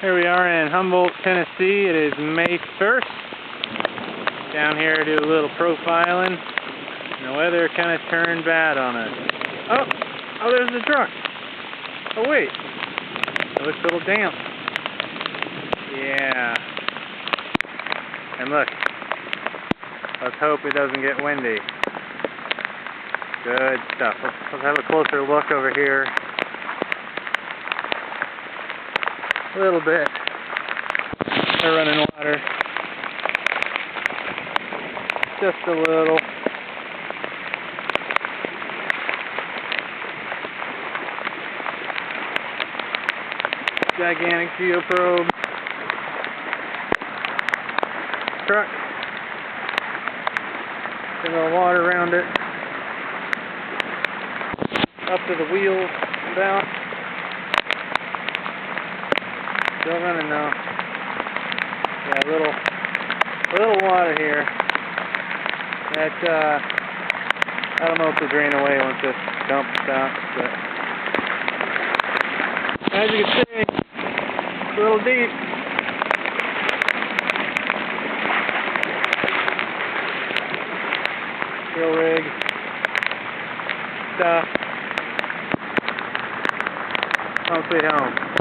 Here we are in Humboldt, Tennessee. It is May 1st. Down here to do a little profiling. And the weather kind of turned bad on us. Oh, there's the truck. Oh wait, it looks a little damp. Yeah. And look, let's hope it doesn't get windy. Good stuff. Let's have a closer look over here. A little bit. They're running water. Just a little. Gigantic geoprobe. Truck. A little water around it. Up to the wheels about. Still running now. Yeah, a little water here. That I don't know if it'll drain away once this dump stops, but as you can see, it's a little deep. Drill rig stuff. Home sweet home.